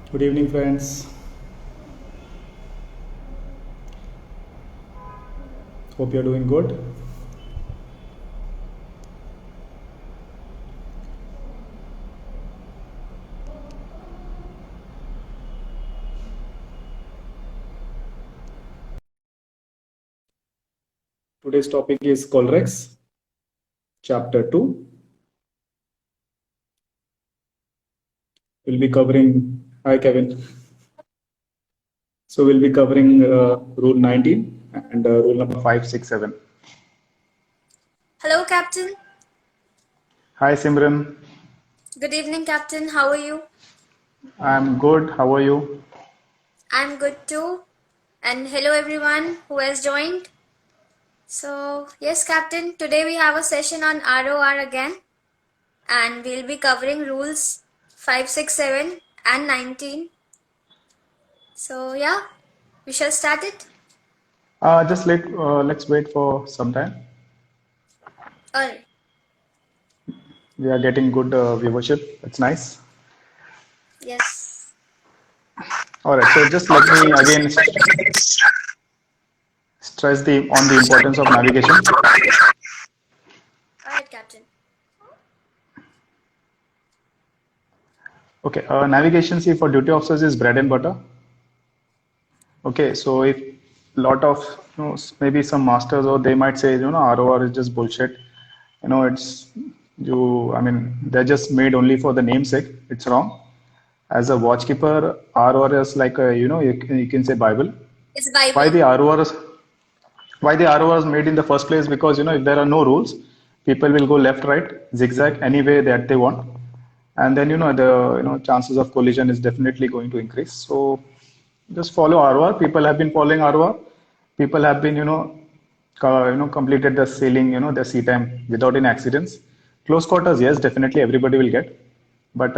Good evening, friends. Hope you're doing good. Today's topic is Colrex, Chapter 2. We'll be covering. Hi, Kevin. So, we'll be covering Rule 19 and Rule number 567. Hello, Captain. Hi, Simran. Good evening, Captain. How are you? I'm good. How are you? I'm good too. And hello, everyone who has joined. So, yes, Captain, today we have a session on ROR again, and we'll be covering rules 5, 6, 7, and 19. So, yeah, we shall start it. Let's wait for some time. Alright. We are getting good viewership. It's nice. Yes. All right. So, just let me again stress the on the importance of navigation. Alright, Captain. Okay. Navigation, see, for duty officers is bread and butter. Okay, so if lot of maybe some masters or they might say ROR is just bullshit. It's you. I mean they're just made only for the namesake. It's wrong. As a watchkeeper, ROR is like a you can say Bible. It's Why Bible. the ROR is why the ROR is made in the first place? Because if there are no rules, people will go left, right, zigzag any way that they want, and then the chances of collision is definitely going to increase. So just follow ROR. People have been following ROR. People have been completed the sailing the sea time without any accidents. Close quarters, yes, definitely everybody will get, but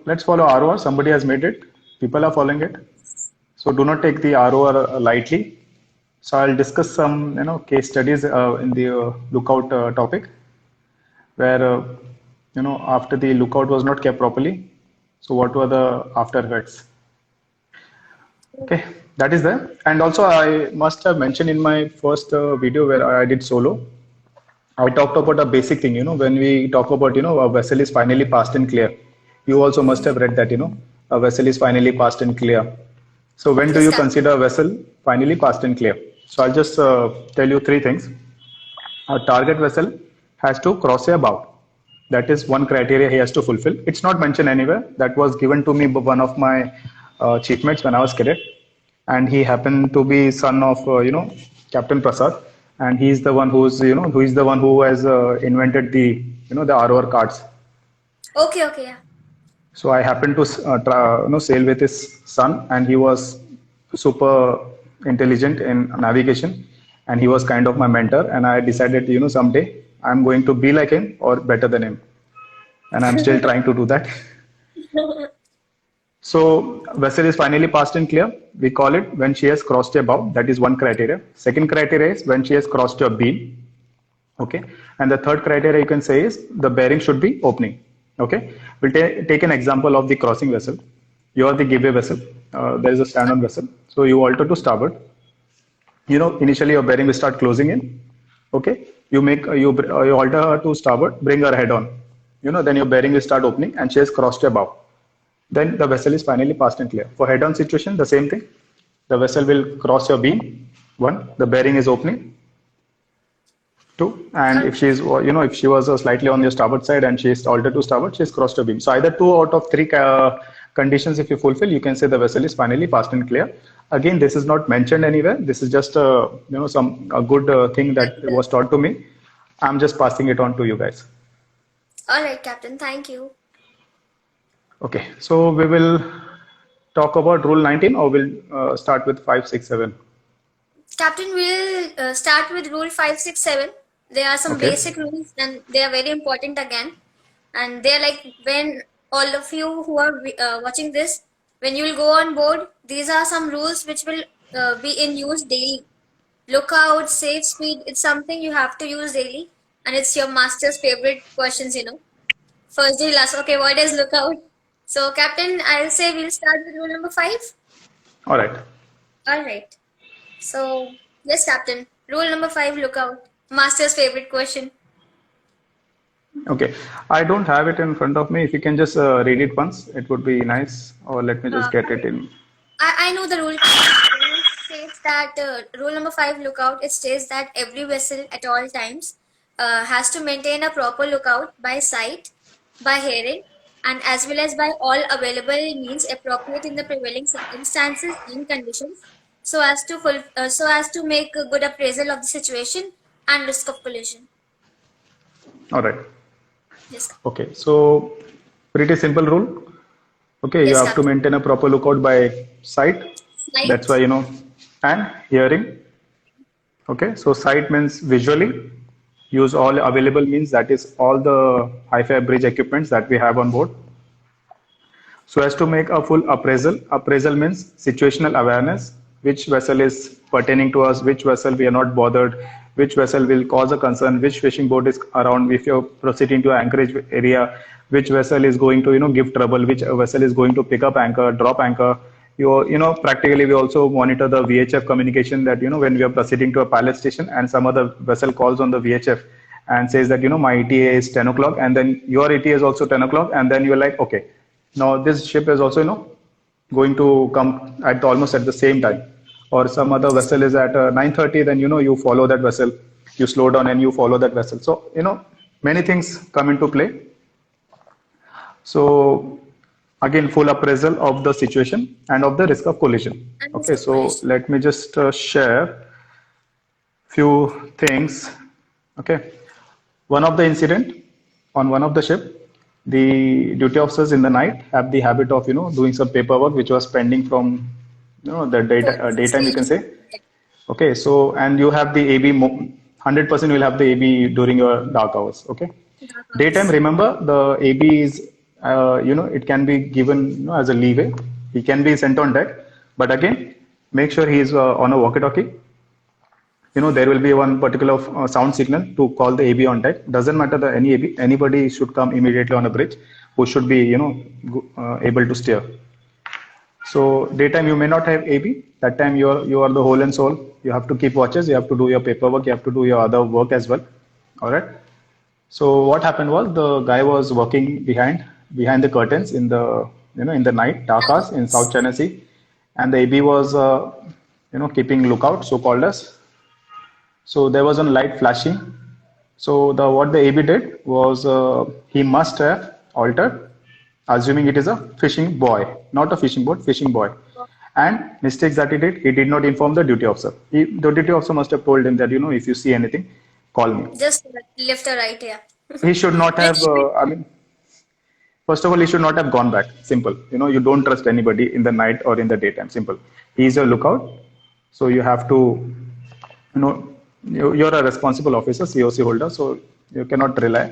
let's follow ROR. Somebody has made it. People are following it. So do not take the ROR lightly. So I'll discuss some case studies in the lookout topic where after the lookout was not kept properly. So what were the after effects? Okay, that is there. And also I must have mentioned in my first video where I did solo. I talked about a basic thing. When we talk about a vessel is finally passed and clear. You also must have read that a vessel is finally passed and clear. So when do Yes, you Captain. consider a vessel finally passed and clear? So I'll just tell you three things. A target vessel has to cross a bow. That is one criteria he has to fulfill. It's not mentioned anywhere. That was given to me by one of my chief mates when I was cadet, and he happened to be son of Captain Prasad, and he's the one who is the one who has invented the the ROR cards. Okay, okay, yeah. So I happened to sail with his son, and he was super intelligent in navigation, and he was kind of my mentor. And I decided, someday I'm going to be like him or better than him, and I'm still trying to do that. So vessel is finally passed and clear. We call it when she has crossed a bow. That is one criteria. Second criteria is when she has crossed a beam. Okay, and the third criteria you can say is the bearing should be opening. Okay, we'll take an example of the crossing vessel. You are the gateway vessel. There is a stand-on vessel, so you alter to starboard. Initially your bearing will start closing in. Okay, you alter her to starboard, bring her head on. Then your bearing will start opening and she has crossed a bow. Then the vessel is finally passed and clear. For head-on situation, the same thing. The vessel will cross your beam. One, the bearing is opening. Two, and if she is, if she was slightly on the starboard side and she is altered to starboard, she has crossed a beam. So either two out of three conditions, if you fulfill, you can say the vessel is finally passed and clear. Again, this is not mentioned anywhere. This is just some a good thing that was taught to me. I'm just passing it on to you guys. Alright, Captain. Thank you. Okay, so we will talk about rule 19, or we'll start with 5, 6, 7. Captain, we'll start with rule 567. There are some Okay. basic rules and they are very important again. And they're like when all of you who are watching this, when you will go on board, these are some rules which will be in use daily. Lookout, safe speed, it's something you have to use daily. And it's your master's favorite questions. First day, last. Okay, what is lookout? So, Captain, I'll say we'll start with rule number 5. All right. All right. So, yes, Captain. Rule number 5, look out. Master's favorite question. Okay. I don't have it in front of me. If you can just read it once, it would be nice. Or let me just get it in. I know the rule. It states that rule number 5, lookout. It states that every vessel at all times has to maintain a proper lookout by sight, by hearing, and as well as by all available means appropriate in the prevailing circumstances and conditions, so as to make a good appraisal of the situation and risk of collision. All right. Yes. Okay. So pretty simple rule. Okay. You Yes, have to Captain. maintain a proper lookout by sight. That's Sight. why, and hearing. Okay. So sight means visually. Use all available means, that is all the hi-fi bridge equipments that we have on board. So as to make a full appraisal, appraisal means situational awareness, which vessel is pertaining to us, which vessel we are not bothered, which vessel will cause a concern, which fishing boat is around, if you're proceeding to anchorage area, which vessel is going to, give trouble, which vessel is going to pick up anchor, drop anchor. Practically we also monitor the VHF communication, that, when we are proceeding to a pilot station and some other vessel calls on the VHF and says that, my ETA is 10 o'clock, and then your ETA is also 10 o'clock, and then you're like, okay, now this ship is also, going to come at almost at the same time, or some other vessel is at 9:30, then, you follow that vessel, you slow down and you follow that vessel. So, many things come into play. So again, full appraisal of the situation and of the risk of collision. And risk Okay, of so collision. let me just share few things. Okay, one of the incident on one of the ship, the duty officers in the night have the habit of, doing some paperwork which was pending from, the daytime, you can say. Okay, so and you have the AB 100% will have the AB during your dark hours. Okay, Dark daytime, hours. remember the AB is, it can be given, as a leeway. He can be sent on deck, but again, make sure he is on a walkie-talkie. There will be one particular sound signal to call the AB on deck. Doesn't matter the any AB, anybody should come immediately on a bridge who should be, able to steer. So daytime you may not have AB. That time you are the whole and soul. You have to keep watches. You have to do your paperwork. You have to do your other work as well. All right. So what happened was, the guy was working behind the curtains in the, in the night, dark hours in South China Sea, and the AB was keeping lookout, so called as. So there was a light flashing. So what the AB did was, he must have altered, assuming it is a fishing buoy, not a fishing boat, fishing buoy. And mistakes that he did not inform the duty officer. The duty officer must have told him that, if you see anything, call me. Just left or right, yeah. He should not have, Which first of all, he should not have gone back. Simple. You don't trust anybody in the night or in the daytime. Simple. He is your lookout. So you have to, you're a responsible officer, COC holder, so you cannot rely.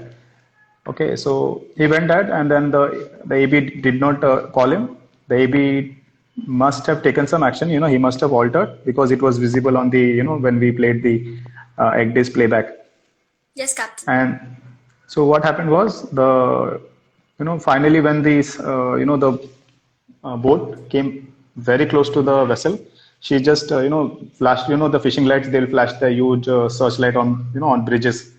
Okay, so he went ahead, and then the AB did not call him. The AB must have taken some action. He must have altered, because it was visible on the, when we played the egg days playback. Yes, Captain. And so what happened was, finally when these, the boat came very close to the vessel, she just, flashed, the fishing lights, they'll flash the huge searchlight on, on bridges.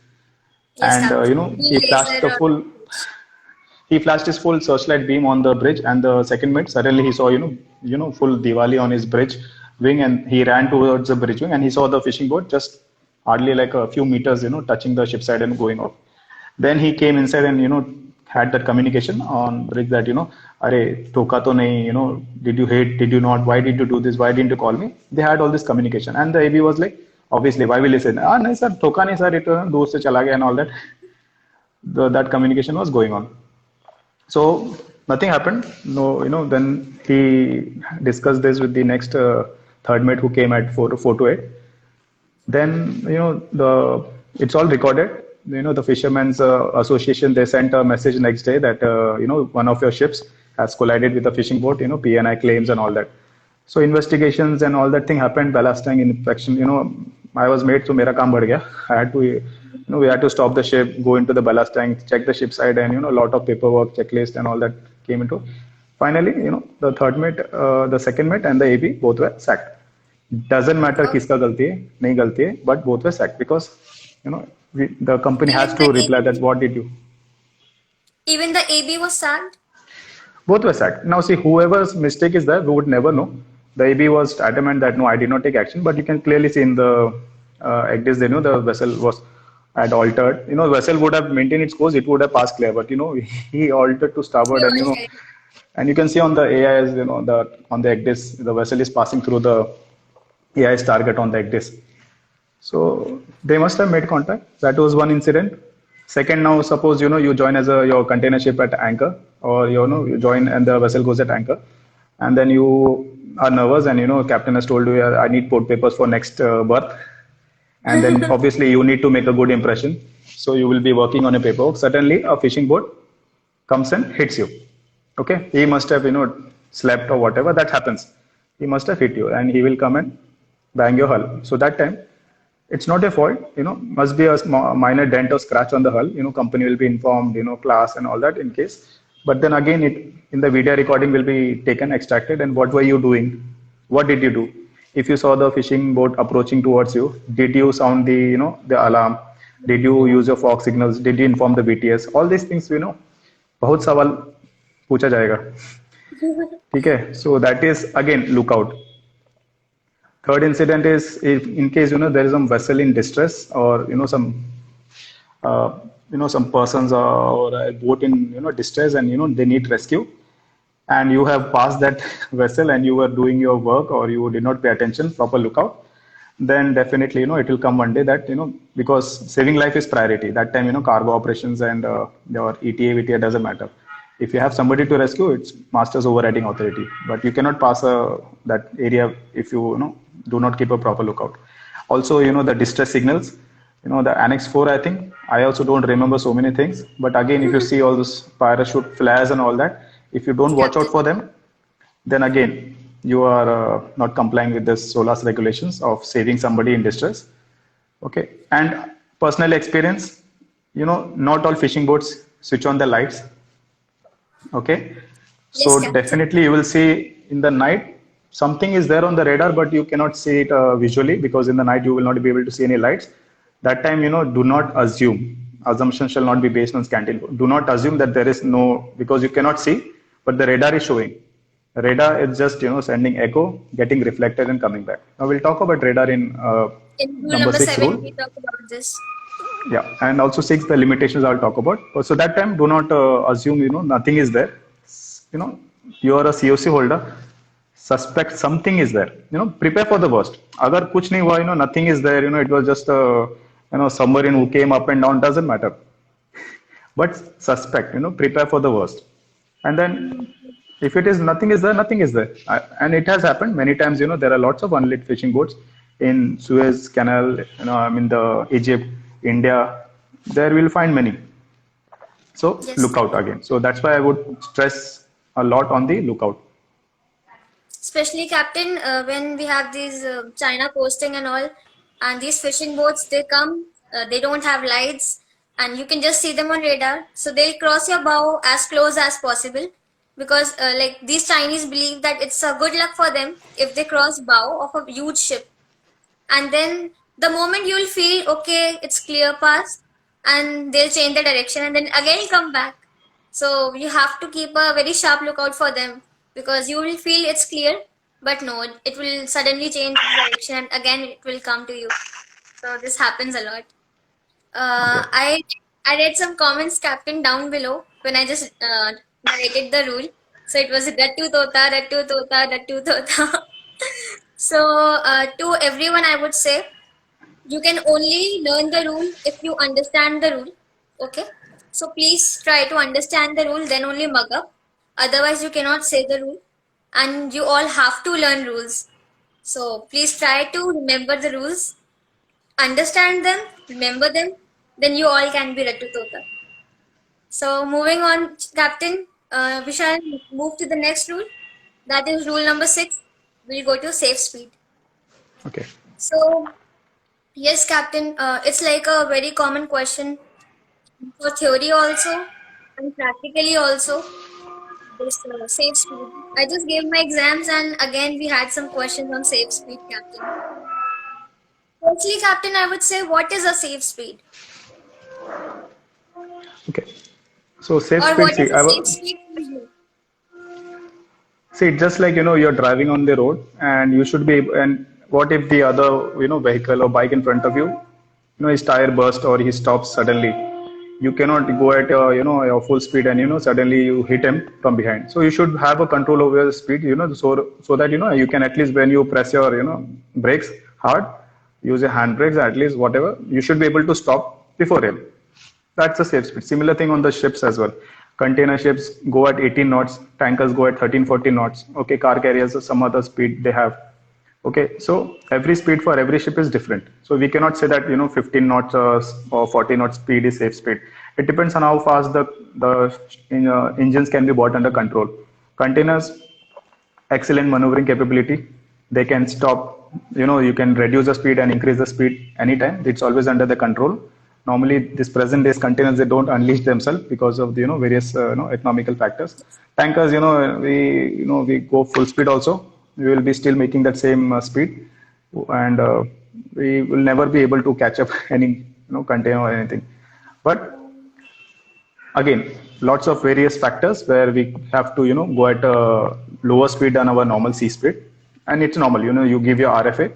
Yes, And, Captain. he flashed his full searchlight beam on the bridge, and the second mate, suddenly he saw, full Diwali on his bridge wing, and he ran towards the bridge wing, and he saw the fishing boat just hardly like a few meters, touching the ship side and going off. Then he came inside and, had that communication on bridge that, Are, thoka to nahi, did you hate, did you not, why did you do this, why didn't you call me? They had all this communication, and the AB was like, obviously, why will he say, nahi sir, thoka nahi sir, it dur se chala gaya and all that. That communication was going on. So nothing happened. No, then he discussed this with the next third mate who came at 4 to 8. Then, it's all recorded. The Fishermen's Association, they sent a message next day that, one of your ships has collided with a fishing boat, PNI claims and all that. So investigations and all that thing happened, ballasting, inspection, I was made, so mera kaam badh gaya. I had to, we had to stop the ship, go into the ballast tank, check the ship side, and, a lot of paperwork, checklist and all that came into. Finally, the third mate, the second mate, and the AB both were sacked. Doesn't matter Okay. किसका गलती है, नहीं गलती है, but both were sacked because the company has Even to the reply AB, that what did you. even the AB was sacked. Both were sacked. Now, see, whoever's mistake is there, we would never know. The AB was adamant that no, I did not take action, but you can clearly see in the exits, the vessel was had altered. Vessel would have maintained its course, it would have passed clear, but he altered to He starboard, altered. and you can see on the AIS, the on the exits, the vessel is passing through the AIS target on the exits. So they must have made contact. That was one incident. Second, now suppose you join as your container ship at anchor, or you join and the vessel goes at anchor, and then you are nervous, and captain has told you, "Yeah, I need port papers for next berth," and then obviously you need to make a good impression. So you will be working on a paperwork. Suddenly, a fishing boat comes and hits you. Okay, he must have slept or whatever that happens. He must have hit you, and he will come and bang your hull. So that time it's not a fault, must be a minor dent or scratch on the hull, company will be informed, class and all that in case. But then again, it in the video recording will be taken, extracted, and what were you doing? What did you do? If you saw the fishing boat approaching towards you, did you sound the alarm? Did you use your fog signals? Did you inform the BTS? All these things, बहुत सवाल पूछा जाएगा. ठीक है, so that is again lookout. Third incident is if in case there is some vessel in distress, or uh, some persons or a boat in distress, and they need rescue, and you have passed that vessel and you were doing your work, or you did not pay attention, proper lookout, then definitely it will come one day that because saving life is priority. That time cargo operations and your ETA VTA doesn't matter. If you have somebody to rescue, it's master's overriding authority, but you cannot pass that area if you do not keep a proper lookout. Also, the distress signals, the annex 4, I think I also don't remember so many things, but again, if you see all those parachute flares and all that, if you don't watch out for them, then again you are not complying with the SOLAS regulations of saving somebody in distress. Okay, and personal experience, not all fishing boats switch on the lights. Okay, Yes, so Captain. definitely you will see in the night something is there on the radar, but you cannot see it visually, because in the night you will not be able to see any lights. That time, do not assume. Assumption shall not be based on scanty info. Do not assume that there is no, because you cannot see, but the radar is showing. Radar is just sending echo, getting reflected and coming back. Now we'll talk about radar in In rule number number 6 7, rule. we talk about this. Yeah, and also 6, the limitations I'll talk about. So that time, do not assume nothing is there. You know, you are a COC holder. Suspect something is there. Prepare for the worst. Agar kuch nahi hua, nothing is there. It was just a submarine who came up and down. Doesn't matter. But suspect. Prepare for the worst. And then if it is nothing is there, nothing is there. And it has happened many times. There are lots of unlit fishing boats in Suez Canal. I mean the Egypt, India. There we'll find many. So Yes. look out again. So that's why I would stress a lot on the lookout. Especially, Captain, when we have these China coasting and all, and these fishing boats, they come, they don't have lights, and you can just see them on radar. So they'll cross your bow as close as possible, because like these Chinese believe that it's a good luck for them if they cross bow of a huge ship. And then the moment you'll feel okay, it's clear path, and they'll change the direction and then again come back. So you have to keep a very sharp lookout for them, because you will feel it's clear, but no, it will suddenly change direction and again it will come to you. So this happens a lot. Okay. I read some comments, Captain, down below when I just narrated the rule. So it was Rattu Tota, Rattu Tota, Rattu Tota. So to everyone, I would say you can only learn the rule if you understand the rule. Okay. So please try to understand the rule, then only mug up. Otherwise, you cannot say the rule. And you all have to learn rules. So please try to remember the rules, understand them, remember them, then you all can be Rattu Tota. So moving on, Captain, we shall move to the next rule. That is rule number 6. We'll go to safe speed. Okay. So yes, Captain, it's like a very common question for theory also and practically also. this safe speed. I just gave my exams and again we had some questions on safe speed, Captain. Firstly, Captain, I would say what is a safe speed? Okay. So safe Or speed, what see, is a safe speed for you? see, just like, you're driving on the road and you should be, and what if the other, vehicle or bike in front of you, his tire burst or he stops suddenly. You cannot go at, your full speed and, suddenly you hit him from behind. So you should have a control over your speed, so that, you can at least when you press your, brakes hard, use your handbrakes, at least whatever, you should be able to stop before him. That's a safe speed. Similar thing on the ships as well. Container ships go at 18 knots, tankers go at 13, 14 knots. Okay, car carriers or some other speed they have. Okay, so every speed for every ship is different. So we cannot say that 15 knots or 40 knots speed is safe speed. It depends on how fast the engines can be brought under control. Containers, excellent maneuvering capability. They can stop, you can reduce the speed and increase the speed anytime. It's always under the control. Normally, this present days containers, they don't unleash themselves because of the, various, economical factors. Tankers, we go full speed also. We will be still making that same speed, and we will never be able to catch up any, container or anything. But again, lots of various factors where we have to, go at a lower speed than our normal sea speed. And it's normal, you give your RFA,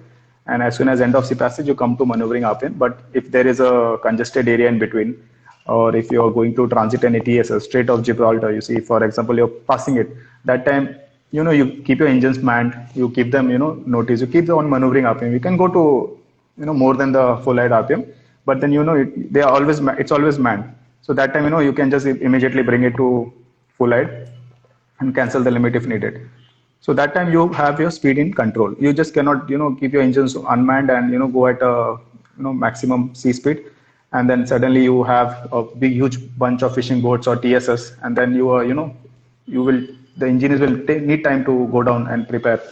and as soon as end of sea passage, you come to maneuvering RPM. But if there is a congested area in between, or if you're going to transit an ATS, a Strait of Gibraltar, you see, for example, you're passing it, that time, you keep your engines manned, you keep them, notice, you keep them on maneuvering RPM. You can go to, more than the full height RPM, but then, they are always, it's always manned. So that time, you can just immediately bring it to full height and cancel the limit if needed. So that time you have your speed in control. You just cannot, keep your engines unmanned and, go at a, maximum sea speed. And then suddenly you have a big, huge bunch of fishing boats or TSS. And then you are, the engineers will need time to go down and prepare.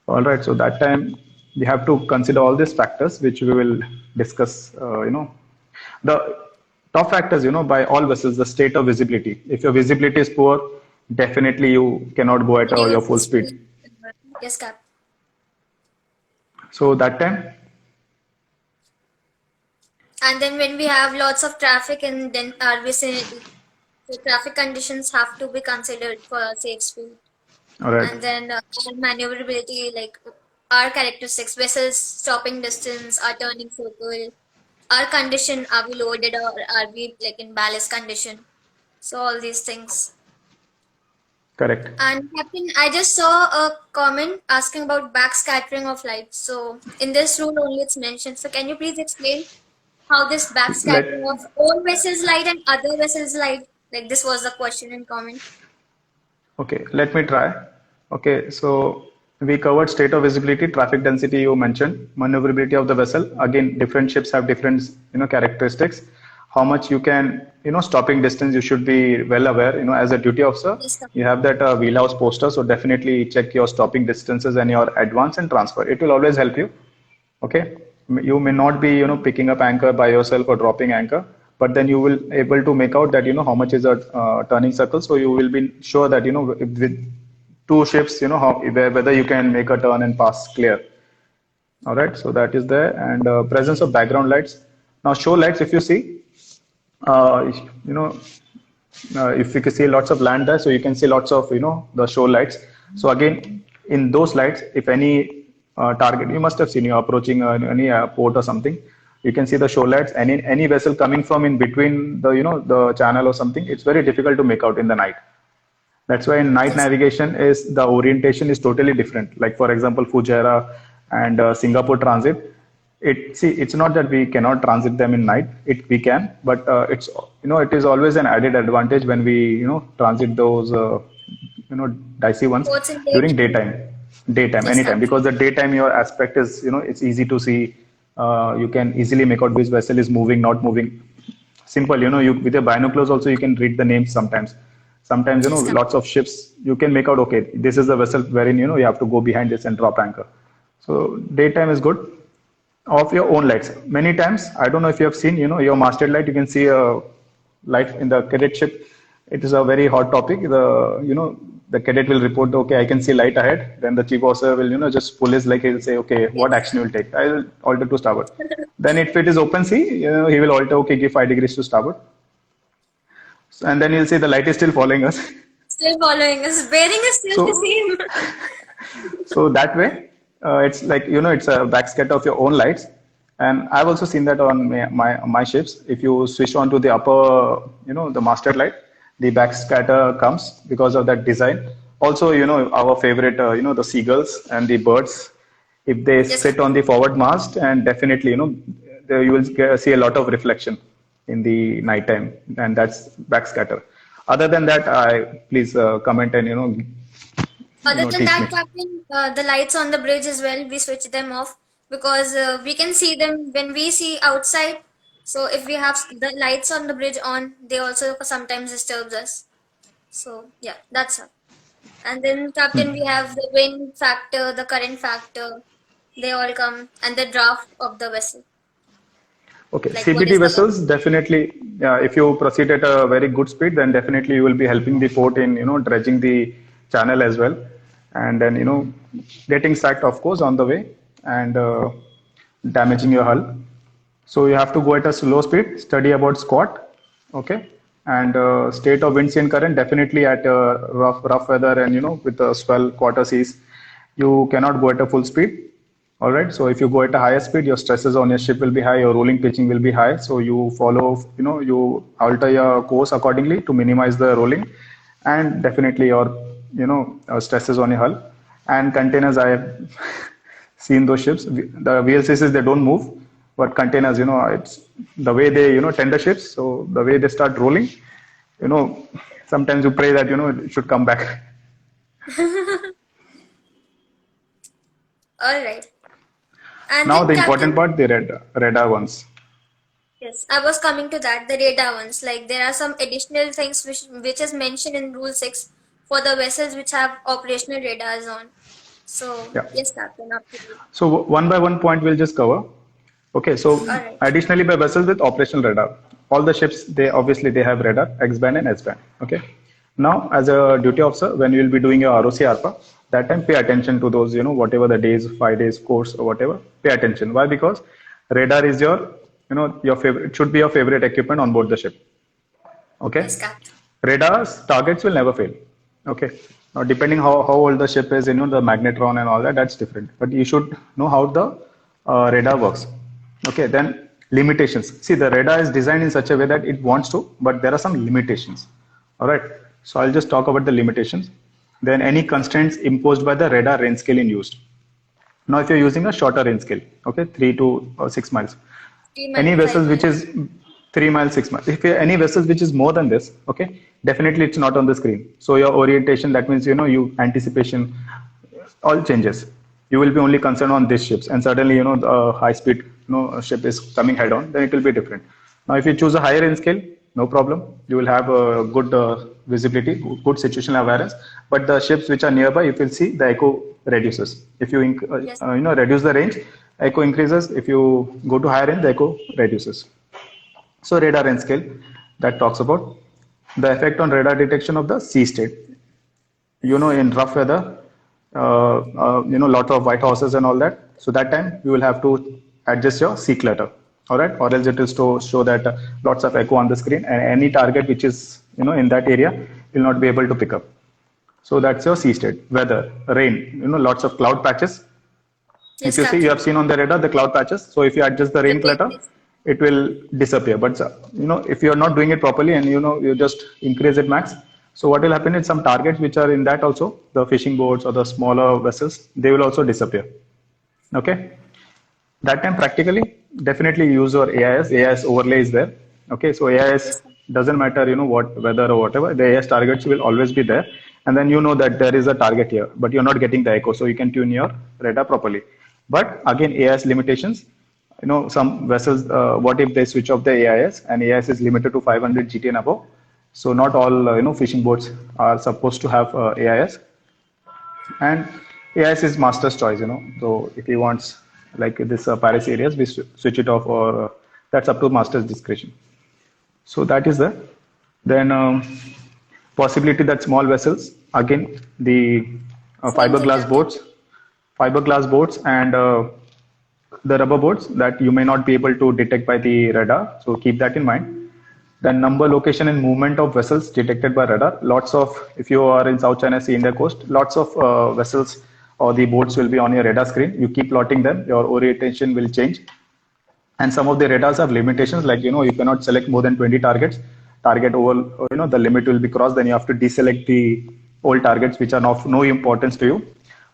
All right. So that time we have to consider all these factors, which we will discuss, the top factors, by all vessels, the state of visibility. If your visibility is poor, definitely you cannot go at your Reduce the full speed. speed. Yes, Captain. So that time, And then when we have lots of traffic in then our vicinity, so traffic conditions have to be considered for a safe speed. all right, And then our maneuverability, like our characteristics, vessels stopping distance, our turning circle, our condition, are we loaded or are we like in ballast condition? So all these things. correct. And Captain, I just saw a comment asking about backscattering of light. So in this rule only it's mentioned. So can you please explain how this backscattering Let of own vessels light and other vessels light? Like this was the question in comment. Okay, let me try. Okay, so we covered state of visibility, traffic density you mentioned, maneuverability of the vessel. Again, different ships have different, characteristics. How much you can, stopping distance, you should be well aware, as a duty officer. Yes, sir. You have that wheelhouse poster, so definitely check your stopping distances and your advance and transfer. It will always help you. Okay, you may not be, picking up anchor by yourself or dropping anchor, but then you will able to make out that, how much is a turning circle. So you will be sure that, with two ships, whether you can make a turn and pass clear. All right, so that is there. And presence of background lights. Now show lights, if you see, uh, you know if you can see lots of land there, so you can see lots of, the show lights. So again, in those lights, if any target, you must have seen, you're approaching any port or something, you can see the show lights. And in any vessel coming from in between the, the channel or something, it's very difficult to make out in the night. That's why in night Yes. navigation is the orientation is totally different. Like for example, Fujairah and Singapore transit. It's not that we cannot transit them in night. We can, but it's, it is always an added advantage when we, transit those dicey ones Ports in during daytime. daytime, Yes, anytime, Captain. because the daytime your aspect is, it's easy to see. You can easily make out which vessel is moving, not moving. Simple, you with your binoculars also you can read the names sometimes. Sometimes, Yes, Captain. lots of ships you can make out, okay, this is the vessel wherein, you have to go behind this and drop anchor. So daytime is good. Off your own lights. Many times, I don't know if you have seen, your masthead light, you can see a light in the cadet ship. it is a very hot topic. The cadet will report, okay, I can see light ahead. Then the chief officer will, just pull his leg. He'll say, okay, what Yes. action you will take? I'll alter to starboard. Then if it is open sea, he will alter, okay, give 5 degrees to starboard. And then you'll see the light is still following us. Still following us. Bearing is still the So, same. so that way, it's like, it's a backscatter of your own lights. And I've also seen that on my ships. If you switch on to the upper, the masthead light, the backscatter comes because of that design. Also, our favorite, the seagulls and the birds, if they Yes. sit on the forward mast, and definitely, you will see a lot of reflection in the nighttime, and that's backscatter. Other than that, please comment and Other than teach me. that, Captain, the lights on the bridge as well, we switch them off because we can see them when we see outside. So if we have the lights on the bridge on, they also sometimes disturbs us. So yeah, that's all. And then, Captain, we have the wind factor, the current factor. They all come, and the draft of the vessel. Okay, Like what CGT is the vessels definitely. If you proceed at a very good speed, then definitely you will be helping the port in dredging the channel as well, and then getting sacked of course on the way and damaging your hull. So you have to go at a slow speed, study about squat, okay, and state of winds and current. Definitely at rough weather and with the swell quarter seas, you cannot go at a full speed. All right. So if you go at a higher speed, your stresses on your ship will be high, your rolling pitching will be high. So you follow, you alter your course accordingly to minimize the rolling, and definitely your, stresses on your hull and containers. I have seen those ships. The VLCCs, they don't move, but containers, it's the way they, tend the ships. So the way they start rolling, sometimes you pray that it should come back. all right? And Now then, the Captain, important part, the radar ones. yes, I was coming to that, the radar ones. Like there are some additional things which is mentioned in Rule 6 for the vessels which have operational radars on. So Yeah. yes, Captain, up to you. So one by one point we'll just cover. Okay, so All right. additionally by vessels with operational radar, all the ships, they obviously they have radar, X-band and S-band. Okay. Now, as a duty officer, when you will be doing your ROC ARPA, that time pay attention to those, whatever the days, 5 days course or whatever, pay attention. Why? Because radar is your, your favorite, it should be your favorite equipment on board the ship. Okay. Yes, Captain. Radar's targets will never fail. Okay. Now, depending how old the ship is, the magnetron and all that, that's different. But you should know how the radar works. Okay. Then limitations. See, the radar is designed in such a way that it wants to, but there are some limitations. All right. So I'll just talk about the limitations. Then any constraints imposed by the radar range scale in used. Now, if you're using a shorter range scale, okay, 3 to 6 miles, 3 any miles, 5 vessels which miles. is 3 miles, 6 miles, if any vessels which is more than this, okay, definitely it's not on the screen. So your orientation, that means, you anticipation, all changes. You will be only concerned on these ships, and suddenly, the high speed, ship is coming head on, then it will be different. Now, if you choose a higher range scale, no problem. You will have a good visibility, good situational awareness. But the ships which are nearby, if you see, the echo reduces. If you Yes. reduce the range, echo increases. If you go to higher range, the echo reduces. So radar range scale, that talks about the effect on radar detection of the sea state. In rough weather, lots of white horses and all that. So that time you will have to adjust your sea clutter. All right, or else it will show that lots of echo on the screen, and any target which is in that area will not be able to pick up. So that's your sea state. Weather, rain, lots of cloud patches. If Yes, you see, you Captain. have seen on the radar the cloud patches. So if you adjust the The rain big clutter, yes. it will disappear. But if you are not doing it properly and you just increase it max, so what will happen is some targets which are in that also, the fishing boats or the smaller vessels, they will also disappear. Okay. That time practically, definitely use your AIS. AIS overlay is there. Okay. So Yes, AIS doesn't matter, what weather or whatever. The AIS targets will always be there. And then that there is a target here, but you're not getting the echo. So you can tune your radar properly. But again, AIS limitations, some vessels, what if they switch off the AIS, and AIS is limited to 500 GT and above. So not all, fishing boats are supposed to have AIS. And AIS is master's choice, So if he wants like this Paris areas, we switch it off, or that's up to master's discretion. So that is the. Then Possibility that small vessels, again, the Same thing, Captain. fiberglass boats and the rubber boats that you may not be able to detect by the radar. So keep that in mind. Then number, location, and movement of vessels detected by radar. Lots of, if you are in South China Sea, India coast, lots of vessels or the boats will be on your radar screen. You keep plotting them, your orientation will change. And some of the radars have limitations, like you cannot select more than 20 targets. Target over, the limit will be crossed. Then you have to deselect the old targets which are of no importance to you.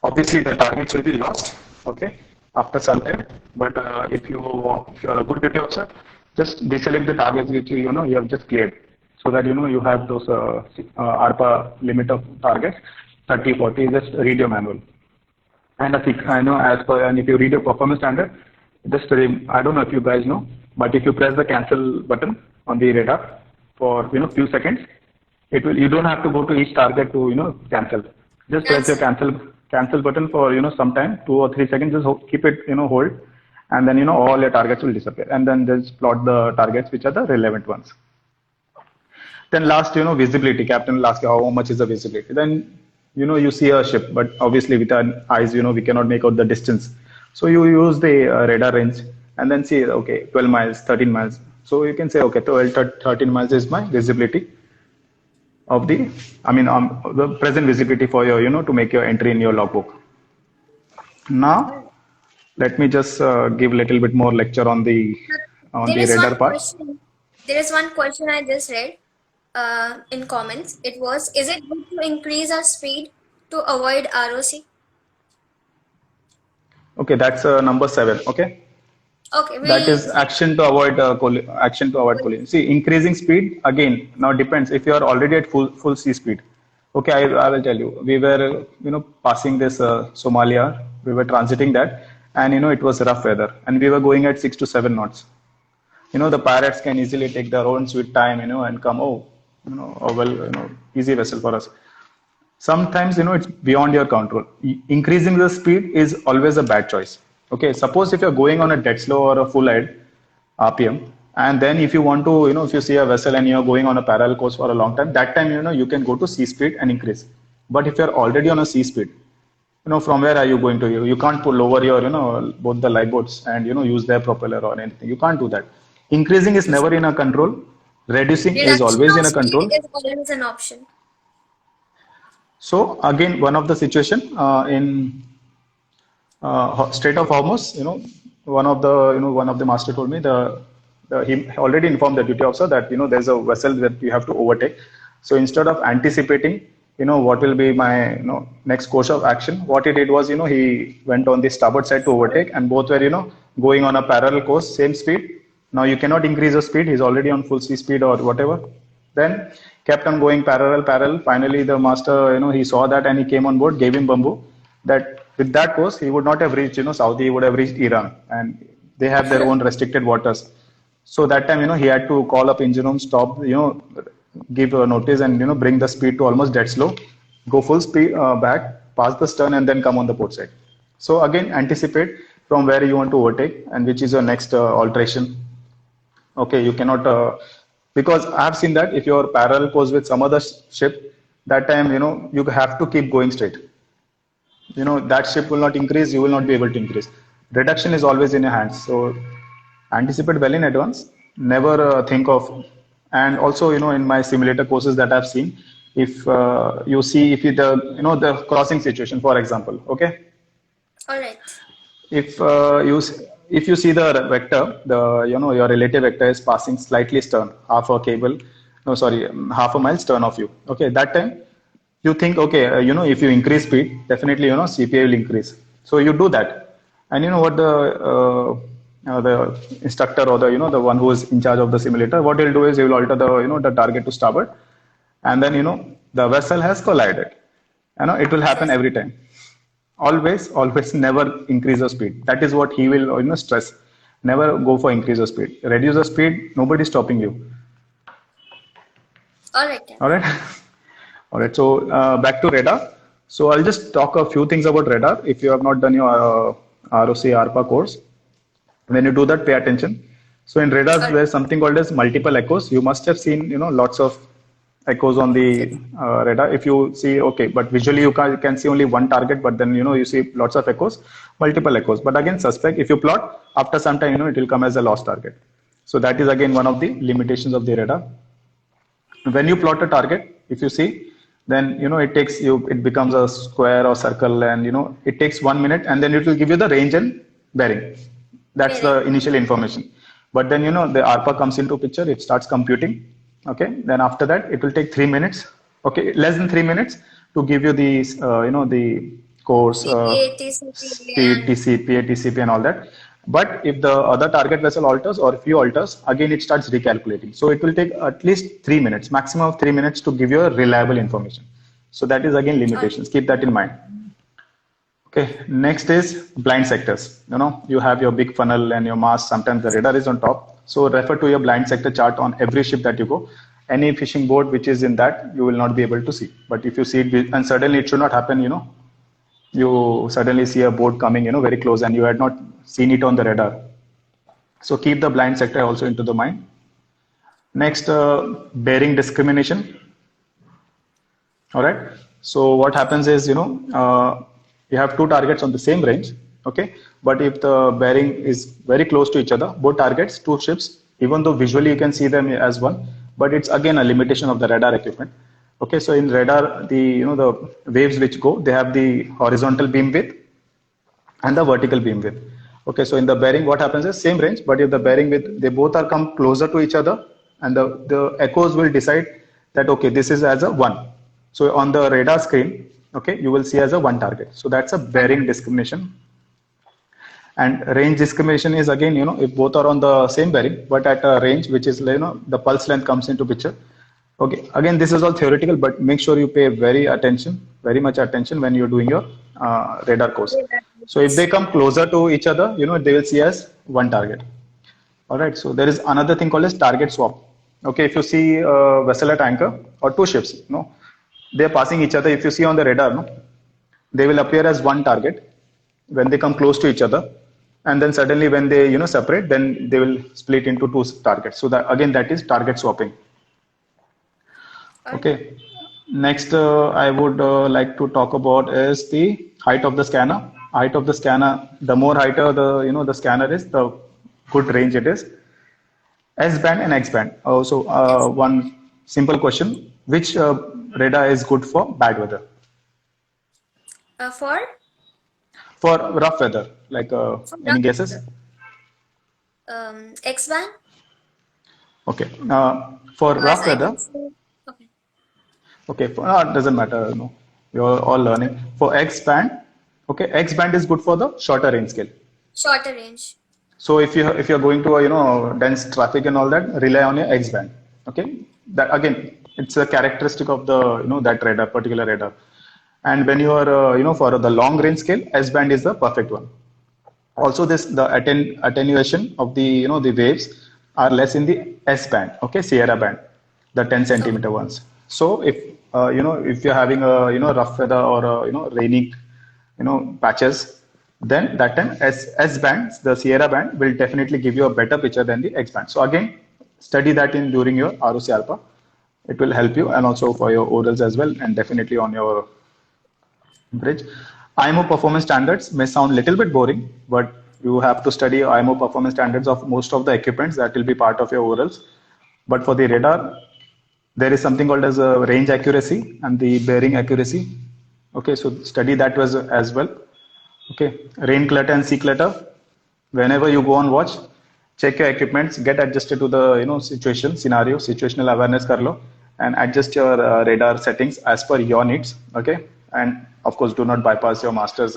Obviously, the targets will be lost, okay, after some time. But if you're a good duty officer, just deselect the targets which you have just cleared, so that you have those ARPA limit of targets 30, 40. Just read your manual. And I know as per, and if you read your performance standard, just I don't know if you guys know, but if you press the cancel button on the radar for few seconds, it will. You don't have to go to each target to cancel. Just press That's your it. cancel button for some time, 2 or 3 seconds. Just keep it hold, and then all your targets will disappear. And then just plot the targets which are the relevant ones. Then last, visibility. Captain will ask you how much is the visibility. Then, you see a ship, but obviously with our eyes, we cannot make out the distance. So you use the radar range and then see, okay, 12 miles, 13 miles. So you can say, okay, 12, 13 miles is my visibility of the present visibility for your, to make your entry in your logbook. Now, let me just give a little bit more lecture on the There is radar one part. question. There is one question I just read in comments. It was, is it good to increase our speed to avoid ROC? Okay, that's number 7. Okay. Okay, That we'll is action to avoid action to avoid collision. See, increasing speed again now depends if you are already at full sea speed. Okay, I will tell you. We were passing this Somalia. We were transiting that, and it was rough weather, and we were going at 6 to 7 knots. The pirates can easily take their own sweet time, and come. Oh, easy vessel for us. Sometimes it's beyond your control. Increasing the speed is always a bad choice. Okay, suppose if you're going on a dead slow or a full head RPM, and then if you want to if you see a vessel and you're going on a parallel course for a long time, that time you can go to sea speed and increase. But if you're already on a sea speed, from where are you going to? You can't lower your both the lifeboats and use their propeller or anything. You can't do that. Increasing is never in a control. Reducing is reduction always of in a speed control. is always an option. So again, one of the situation in Strait of Hormuz, one of the master told me he already informed the duty officer that there's a vessel that you have to overtake. So instead of anticipating, what will be my next course of action, what he did was he went on the starboard side to overtake, and both were going on a parallel course, same speed. Now you cannot increase the speed; he's already on full sea speed or whatever. Then kept on going parallel. Finally, the master, he saw that and he came on board, gave him bamboo. That with that course, he would not have reached, Saudi, he would have reached Iran, and they have their own restricted waters. So that time, he had to call up engine room, stop, give a notice, and bring the speed to almost dead slow, go full speed back, pass the stern, and then come on the port side. So again, anticipate from where you want to overtake and which is your next alteration. Okay, you cannot because I've seen that if you're parallel course with some other ship, that time you have to keep going straight. That ship will not increase, you will not be able to increase. Reduction is always in your hands. So anticipate well in advance. Never think of, and also in my simulator courses that I've seen, if you see if you the crossing situation, for example, okay, All right. if if you see the vector, the your relative vector is passing slightly stern, half a cable, no sorry, half a mile stern of you. Okay, that time you think, okay, if you increase speed, definitely CPI will increase. So you do that, and what the instructor or the one who is in charge of the simulator, what he'll do is he will alter the the target to starboard, and then the vessel has collided. It will happen Yes. every time. Always never increase the speed. That is what he will stress. Never go for increase the speed. Reduce the speed, nobody is stopping you. All right, All Captain. right. All right. So back to radar. So I'll just talk a few things about radar. If you have not done your ROC ARPA course, when you do that, pay attention. So in radars, All right. there's something called as multiple echoes. You must have seen lots of echoes on the radar. If you see, okay, but visually you can see only one target, but then you see lots of echoes, multiple echoes. But again, suspect, if you plot, after some time, it will come as a lost target. So that is again one of the limitations of the radar. When you plot a target, if you see, then it becomes a square or circle, and it takes 1 minute, and then it will give you the range and bearing. That's the initial information. But then the ARPA comes into picture, it starts computing. Okay, then after that it will take 3 minutes, okay, less than 3 minutes, to give you the the course, speed, TCPA, TCP, and all that. But if the other target vessel alters, or if you alters, again it starts recalculating. So it will take at least 3 minutes, maximum of 3 minutes, to give you a reliable information. So that is again limitations. Keep that in mind. Okay, next is blind sectors. You have your big funnel and your mast. Sometimes the radar is on top. So refer to your blind sector chart on every ship that you go. Any fishing boat which is in that, you will not be able to see. But if you see it, and suddenly it should not happen, you suddenly see a boat coming, very close, and you had not seen it on the radar. So keep the blind sector also into the mind. Next, bearing discrimination. All right. So what happens is, you have two targets on the same range, okay, but if the bearing is very close to each other, both targets, two ships, even though visually you can see them as one, but it's again a limitation of the radar equipment. Okay, so in radar, the the waves which go, they have the horizontal beam width and the vertical beam width. Okay, so in the bearing, what happens is same range, but if the bearing width, they both are come closer to each other, and the echoes will decide that, okay, this is as a one. So on the radar screen, okay, you will see as a one target. So that's a bearing discrimination. And range discrimination is again, if both are on the same bearing, but at a range which is, the pulse length comes into picture. Okay, again, this is all theoretical, but make sure you pay very much attention when you're doing your radar course. So if they come closer to each other, they will see as one target. All right, so there is another thing called as target swap. Okay, if you see a vessel at anchor or two ships, they are passing each other. If you see on the radar, they will appear as one target when they come close to each other, and then suddenly when they separate, then they will split into two targets. So that is target swapping. Okay. Next, I would like to talk about is the height of the scanner. Height of the scanner. The more heighter the scanner is, the good range it is. S band and X band. Also, one simple question: which radar is good for bad weather? For rough weather, like any guesses? X band. Okay. For rough weather. Okay. It doesn't matter. No, you're all learning. For X band, okay, X band is good for the shorter range scale. Shorter range. So if you're going to a dense traffic and all that, rely on your X band. Okay. That again, it's a characteristic of the that radar, particular radar. And when you are for the long range scale, S band is the perfect one. Also, the attenuation of the the waves are less in the S band. Okay, Sierra band, the 10 centimeter ones. So if if you're having a rough weather or raining patches, then that time S band, the Sierra band, will definitely give you a better picture than the X band. So again, study that during your ROC ARPA. It will help you, and also for your orals as well, and definitely on your bridge. IMO performance standards may sound a little bit boring, but you have to study IMO performance standards of most of the equipments that will be part of your orals. But for the radar, there is something called as a range accuracy and the bearing accuracy. Okay, so study that as well. Okay, rain clutter and sea clutter. Whenever you go on watch, check your equipments, get adjusted to the scenario, situational awareness kar lo, and adjust your radar settings as per your needs. Okay, and of course, do not bypass your master's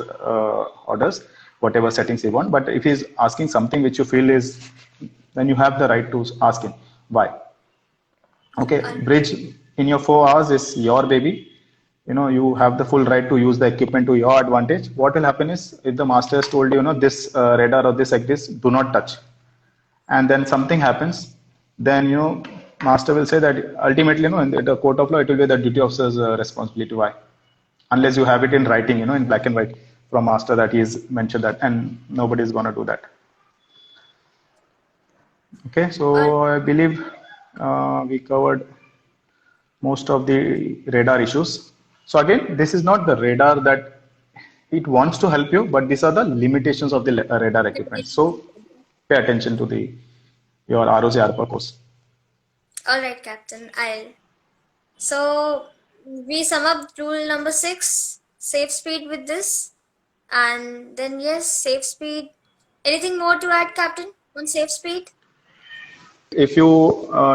orders, whatever settings you want. But if he's asking something which you feel is, then you have the right to ask him why. Okay, bridge in your 4 hours is your baby. You have the full right to use the equipment to your advantage. What will happen is, if the master has told you, this radar or this like this, do not touch, and then something happens, then master will say that ultimately, in the court of law, it will be the duty officer's responsibility. Why? Unless you have it in writing, in black and white from master that he's mentioned that, and nobody is going to do that. Okay, so I believe we covered most of the radar issues. So again, this is not the radar that it wants to help you, but these are the limitations of the radar equipment. So pay attention to the your ROC ARPA course. All right, Captain. So we sum up rule number 6, safe speed with this, and then yes, safe speed. Anything more to add, Captain, on safe speed? If you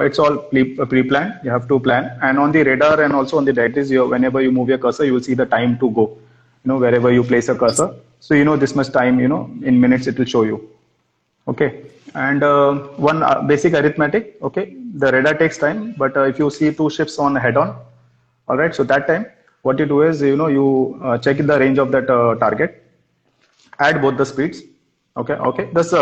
it's all pre-planned, you have to plan, and on the radar and also on the diaries, whenever you move your cursor, you will see the time to go, wherever you place a cursor. So this much time, in minutes it will show you. Okay. And one basic arithmetic. Okay, the radar takes time, but if you see two ships on head on, all right, so that time what you do is you check the range of that target, add both the speeds. Okay, that's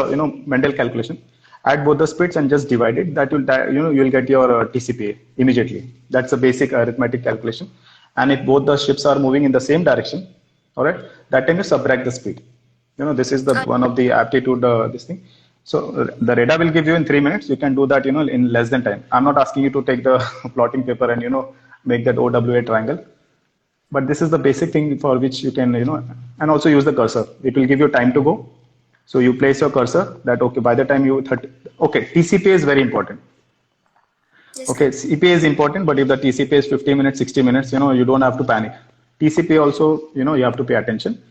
mental calculation. Add both the speeds and just divide it. That will you'll get your TCPA immediately. That's a basic arithmetic calculation. And if both the ships are moving in the same direction, all right, that time you subtract the speed. This is the one of the aptitude this thing. So the radar will give you in 3 minutes. You can do that in less than time. I'm not asking you to take the plotting paper and make that OWA triangle. But this is the basic thing for which you can and also use the cursor. It will give you time to go. So you place your cursor that, okay, by the time TCPA is very important. Yes, okay, CPA is important, but if the TCPA is 50 minutes, 60 minutes, you don't have to panic. TCPA also, you have to pay attention.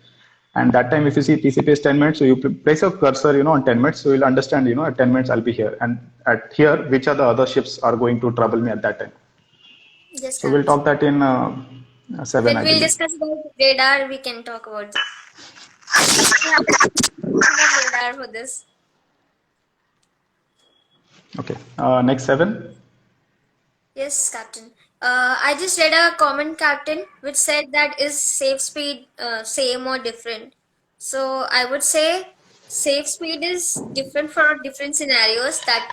And that time, if you see TCPA is 10 minutes, so you place your cursor, on 10 minutes, so you'll understand, at 10 minutes I'll be here. And at here, which are the other ships are going to trouble me at that time. Yes, so we'll talk that in 7. When we'll discuss about radar, we can talk about that. Radar for this. Okay, next 7. Yes, Captain. I just read a comment, Captain, which said that is safe speed same or different. So I would say safe speed is different for different scenarios. That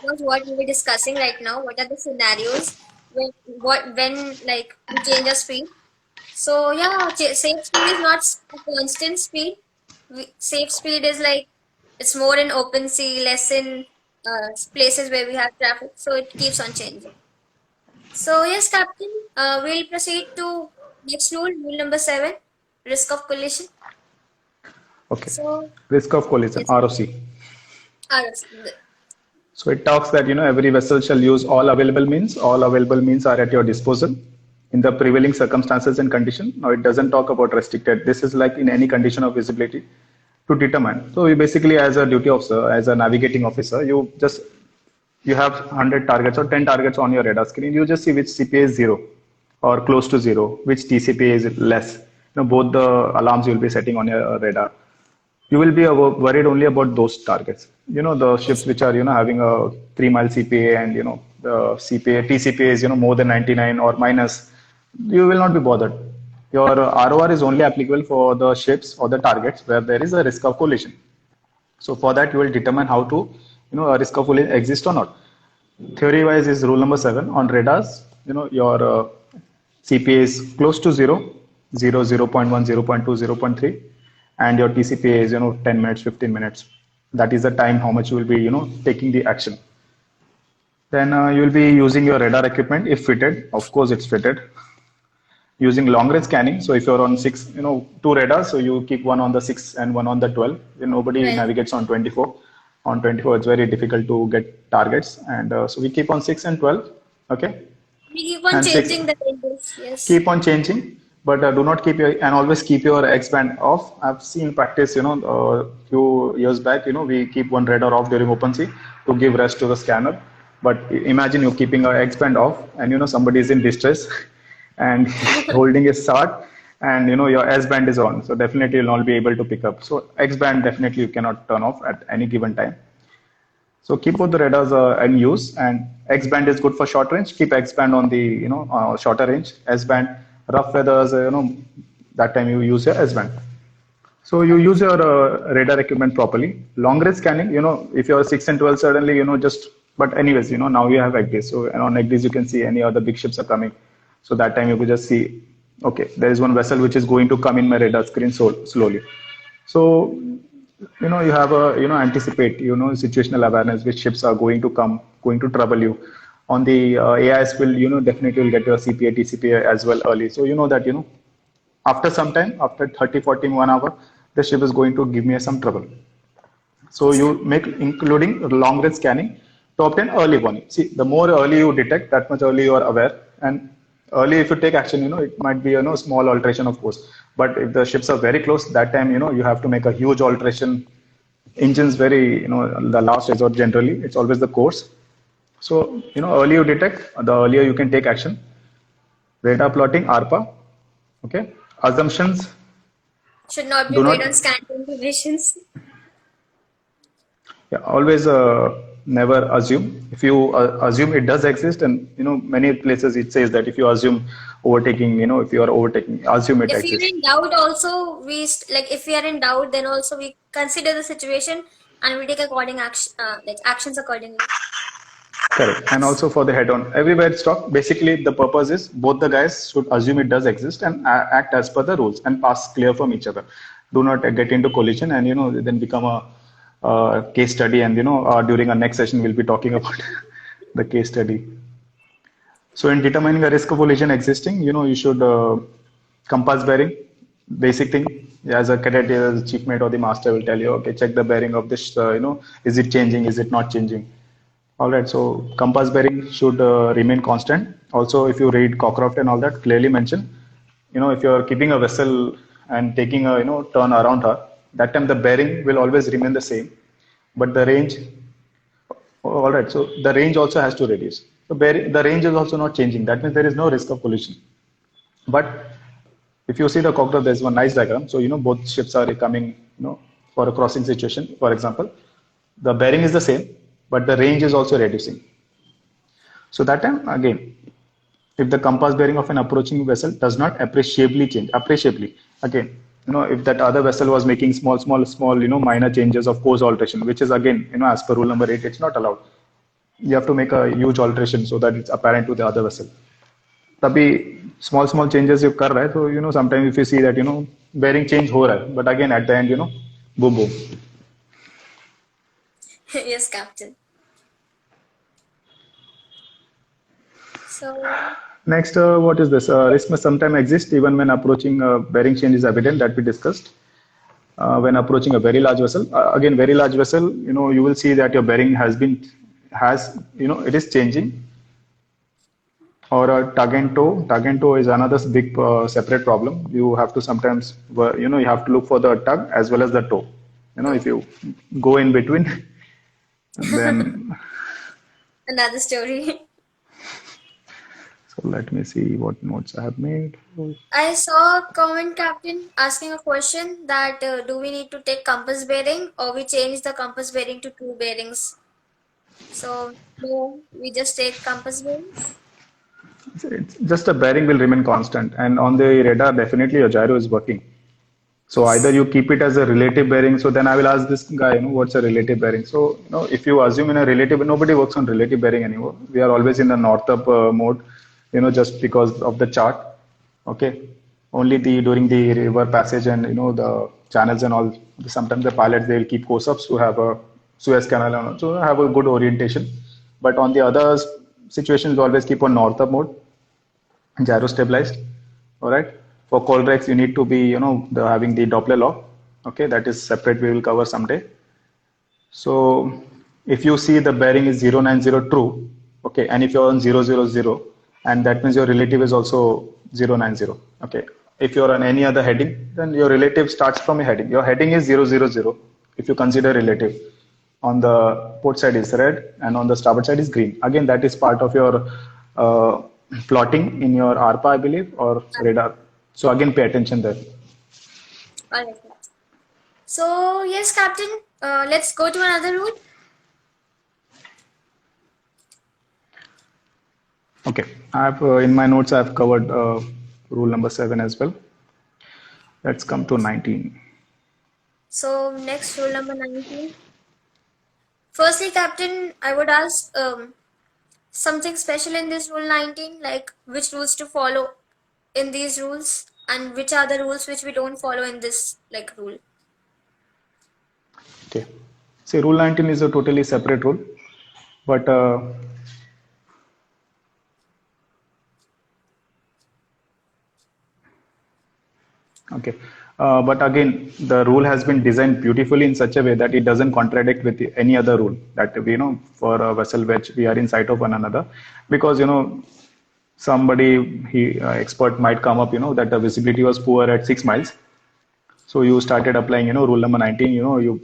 was what we were discussing right now. What are the scenarios when like we change our speed? So yeah, safe speed is not a constant speed. Safe speed is like it's more in open sea, less in places where we have traffic. So it keeps on changing. So yes, Captain, we'll proceed to next rule number 7, risk of collision. Okay. So risk of collision, yes. ROC. So it talks that every vessel shall use all available means. All available means are at your disposal in the prevailing circumstances and condition. Now it doesn't talk about restricted. This is like in any condition of visibility to determine. So you basically, as a duty officer, as a navigating officer, you have 100 targets or 10 targets on your radar screen. You just see which CPA is 0 or close to 0, which TCPA is less. Both the alarms you'll be setting on your radar. You will be worried only about those targets. The ships which are, having a 3-mile CPA and, the CPA, TCPA is, more than 99 or minus. You will not be bothered. Your ROR is only applicable for the ships or the targets where there is a risk of collision. So for that, you will determine how to, a risk of collision exists or not. Theory wise is rule number 7 on radars. Your CPA is close to 0, 0.1, 0.2, 0.3, and your TCPA is 10 minutes, 15 minutes. That is the time how much you will be taking the action. Then you will be using your radar equipment if fitted. Of course, it's fitted. Using long range scanning. So if you're on 6, 2 radars, so you keep one on the 6 and one on the 12. Nobody navigates on 24. On 24, it's very difficult to get targets, and so we keep on 6 and 12. Okay. We keep on changing the ranges. Yes. Keep on changing, but do not keep always keep your X band off. I've seen practice, a few years back, we keep one radar off during open sea to give rest to the scanner. But imagine you keeping a X band off, and somebody is in distress, and holding a SAT, and your S band is on, so definitely you'll not be able to pick up. So X band definitely you cannot turn off at any given time. So keep both the radars in use, and X band is good for short range. Keep X band on the shorter range. S band, rough weathers, that time you use your S band. So you use your radar equipment properly. Long range scanning, if you're 6 and 12 suddenly, but anyways, now you have EGDIS. So on EGDIS you can see any other big ships are coming. So that time you could just see, okay, there is one vessel which is going to come in my radar screen slowly. So, you have a, anticipate, situational awareness, which ships are going to come, going to trouble you. On the AIS will, definitely will get your CPA, TCPA as well early. So you know that, after some time, after 30, 40, 1 hour, the ship is going to give me some trouble. So Yes, you make including long range scanning to obtain early warning. See, the more early you detect, that much early you are aware. And early, if you take action, it might be small alteration of course. But if the ships are very close, that time you have to make a huge alteration. Engines very the last resort generally. It's always the course. So early you detect, the earlier you can take action. Radar plotting, ARPA. Okay. Assumptions should not be do made not. on scanning conditions. Yeah, always never assume. If you assume it does exist, and many places it says that if you assume overtaking, if you are overtaking, assume it If we are exists. in doubt, also like if we are in doubt, then also we consider the situation and we take according action, like actions accordingly. Correct. And also for the head-on, everywhere it's talk. Basically, the purpose is both the guys should assume it does exist and act as per the rules and pass clear from each other. Do not get into collision and then become a case study. And during our next session, we'll be talking about the case study. So in determining a risk of collision existing, you should compass bearing, basic thing. As a cadet, the chief mate or the master will tell you, okay, check the bearing of this, is it changing, is it not changing? All right, so compass bearing should remain constant. Also, if you read Cockcroft and all that, clearly mentioned, if you're keeping a vessel and taking a, turn around her, that time the bearing will always remain the same, but the range, all right, so the range also has to reduce. So the range is also not changing. That means there is no risk of collision. But if you see the Cochrane, there's one nice diagram. So, both ships are coming, for a crossing situation, for example. The bearing is the same, but the range is also reducing. So that time, again, if the compass bearing of an approaching vessel does not appreciably change, again, if that other vessel was making small, minor changes of course alteration, which is again, as per rule number 8, it's not allowed. You have to make a huge alteration so that it's apparent to the other vessel. तभी small changes you कर रहा है तो sometimes if you see that bearing change हो रहा है but again at the end boom. Yes, Captain. So, Next, what is this? Risk may sometimes exist even when approaching bearing change is evident that we discussed. When approaching a very large vessel, again very large vessel, you will see that your bearing it is changing. Or a tug and tow. Tug and tow is another big separate problem. You have to sometimes, you have to look for the tug as well as the tow. If you go in between, then. another story. So let me see what notes I have made. I saw a comment, Captain, asking a question that do we need to take compass bearing or we change the compass bearing to two bearings? So, no, we just take compass bearings. It's just a bearing will remain constant, and on the radar, definitely your gyro is working. So either Yes. you keep it as a relative bearing. So then I will ask this guy, what's a relative bearing? So, if you assume in a relative, nobody works on relative bearing anymore. We are always in the north up mode, just because of the chart. Okay. Only during the river passage and, the channels and all, sometimes the pilots, they will keep course ups to have a Suez Canal and so have a good orientation. But on the other situations, we always keep on north up mode, gyro stabilized. All right. For Colrex, you need to be, having the Doppler law. Okay, that is separate. We will cover someday. So if you see the bearing is 090 true, okay, and if you're on 000, and that means your relative is also 090. Okay. If you're on any other heading, then your relative starts from a heading. Your heading is 000 if you consider relative. On the port side is red and on the starboard side is green. Again, that is part of your plotting in your ARPA, I believe, or radar. So again, pay attention there. All right. So, yes, Captain, let's go to another route. Okay, I have in my notes I have covered rule number 7 as well. Let's come to 19. So, next rule number 19. Firstly, Captain, I would ask something special in this rule 19, like which rules to follow in these rules and which are the rules which we don't follow in this like rule. Okay, see, rule 19 is a totally separate rule, but Okay. But again, the rule has been designed beautifully in such a way that it doesn't contradict with any other rule that for a vessel which we are in sight of one another, because somebody expert might come up that the visibility was poor at 6 miles, so you started applying rule number 19, you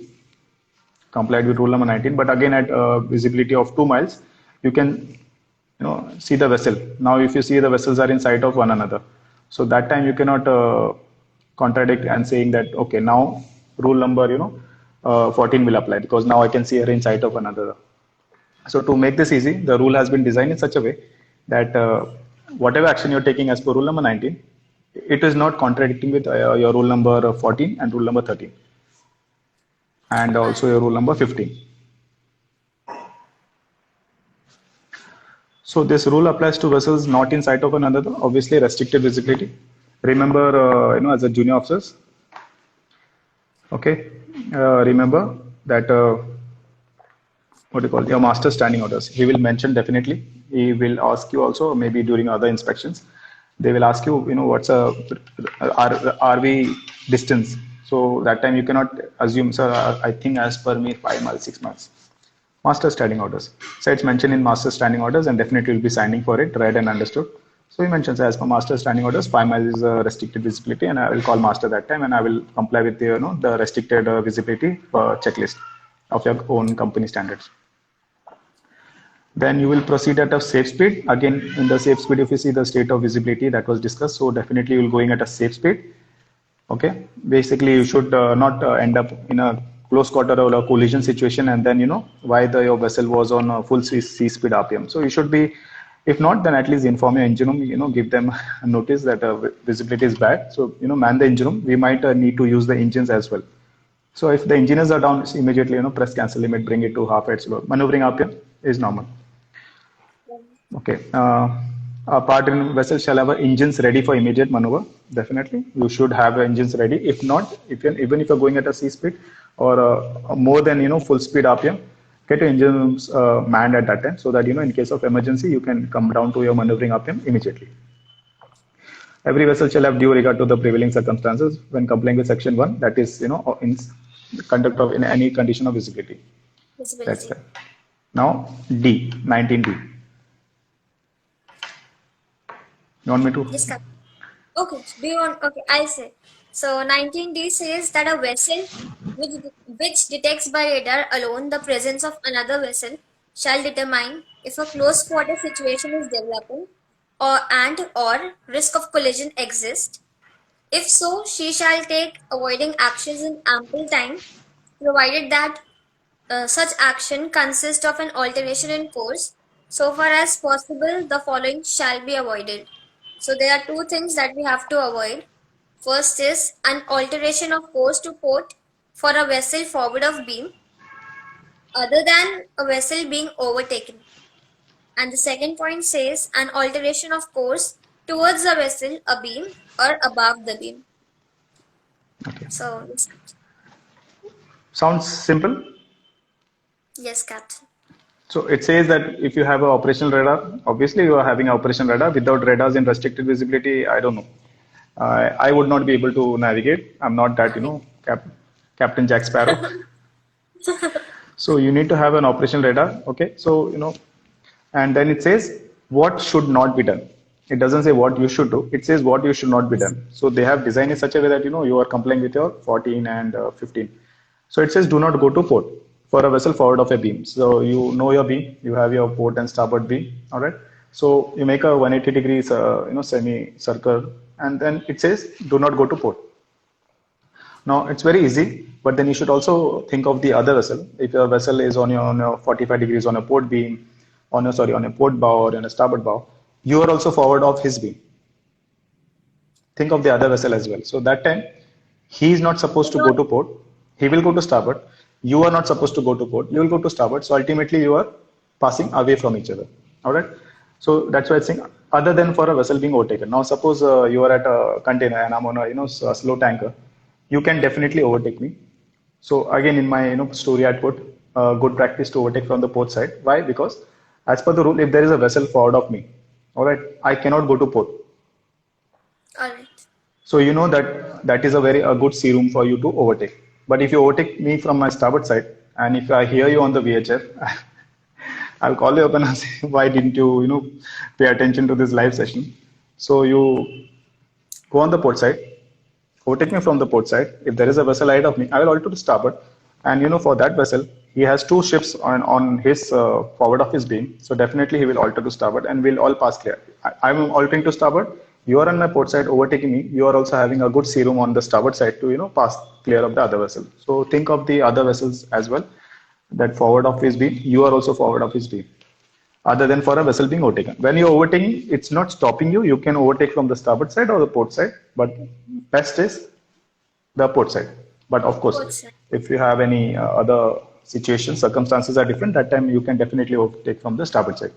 complied with rule number 19, but again at visibility of 2 miles, you can see the vessel. Now if you see the vessels are in sight of one another, so that time you cannot contradict and saying that okay, now rule number 14 will apply because now I can see her in sight of another. So to make this easy, the rule has been designed in such a way that whatever action you're taking as per rule number 19, it is not contradicting with your rule number 14 and rule number 13 and also your rule number 15. So this rule applies to vessels not in sight of another, obviously restricted visibility. Remember, as a junior officers, okay, remember that what do you call your master standing orders. He will mention definitely. He will ask you also, maybe during other inspections, they will ask you, what's a RV distance. So that time you cannot assume, sir, I think as per me 5 miles, 6 miles. Master standing orders. So it's mentioned in master standing orders and definitely will be signing for it, read and understood. So he mentions as per master standing orders, 5 miles is a restricted visibility, and I will call master that time and I will comply with the, the restricted visibility checklist of your own company standards. Then you will proceed at a safe speed. Again, in the safe speed, if you see the state of visibility that was discussed, so definitely you will going at a safe speed. Okay, basically you should not end up in a close quarter or a collision situation, and then why your vessel was on a full sea speed RPM. So you should be, if not, then at least inform your engine room, give them a notice that visibility is bad. So man the engine room. We might need to use the engines as well. So if the engineers are down, immediately press cancel limit, bring it to half head slow. Maneuvering RPM is normal. Okay. A part in vessel shall have engines ready for immediate maneuver. Definitely, you should have engines ready. If not, even if you're going at a sea speed or more than full speed RPM, get your engines manned at that time, so that in case of emergency you can come down to your maneuvering RPM immediately. Every vessel shall have due regard to the prevailing circumstances when complying with section 1. That is in conduct of in any condition of visibility. That's right. Now D, 19D. You want me to? Yes, Captain. Okay, okay, I'll say. So 19D says that a vessel which detects by radar alone the presence of another vessel shall determine if a close quarter situation is developing or risk of collision exists. If so, she shall take avoiding actions in ample time, provided that such action consists of an alteration in course. So far as possible, the following shall be avoided. So there are two things that we have to avoid. First is an alteration of course to port for a vessel forward of beam other than a vessel being overtaken. And the second point says an alteration of course towards the vessel, a beam, or above the beam. Okay. So, sounds simple? Yes, Captain. So it says that if you have an operational radar, obviously you are having an operational radar. Without radars in restricted visibility, I don't know. I would not be able to navigate. I'm not that, Captain Jack Sparrow. So you need to have an operational radar. Okay. So, and then it says what should not be done. It doesn't say what you should do. It says what you should not be done. So they have designed in such a way that, you are complying with your 14 and 15. So it says do not go to port for a vessel forward of a beam. So you know your beam, you have your port and starboard beam. All right. So you make a 180 degrees, semi-circle, and then it says do not go to port. Now it's very easy, but then you should also think of the other vessel. If your vessel is on your 45 degrees on a port beam, on a port bow or on a starboard bow, you are also forward of his beam. Think of the other vessel as well. So that time he is not supposed to go to port. He will go to starboard. You are not supposed to go to port. You will go to starboard. So ultimately you are passing away from each other. All right. So that's why it's saying other than for a vessel being overtaken. Now suppose you are at a container and I'm on a a slow tanker. You can definitely overtake me. So again, in my story, I put good practice to overtake from the port side. Why? Because as per the rule, if there is a vessel forward of me, all right, I cannot go to port. All right. So you know that that is a good sea room for you to overtake. But if you overtake me from my starboard side, and if I hear you on the VHF, I'll call you up and I'll say, why didn't you, pay attention to this live session? So you go on the port side, overtake me from the port side. If there is a vessel ahead of me, I will alter to starboard. And for that vessel, he has two ships on his forward of his beam. So definitely he will alter to starboard and we'll all pass clear. I'm altering to starboard. You are on my port side overtaking me. You are also having a good sea room on the starboard side to pass clear of the other vessel. So think of the other vessels as well. That forward of his beam, you are also forward of his beam. Other than for a vessel being overtaken. When you're overtaking, it's not stopping you. You can overtake from the starboard side or the port side, but best is the port side. But of course, if you have any other situations, circumstances are different, that time you can definitely overtake from the starboard side.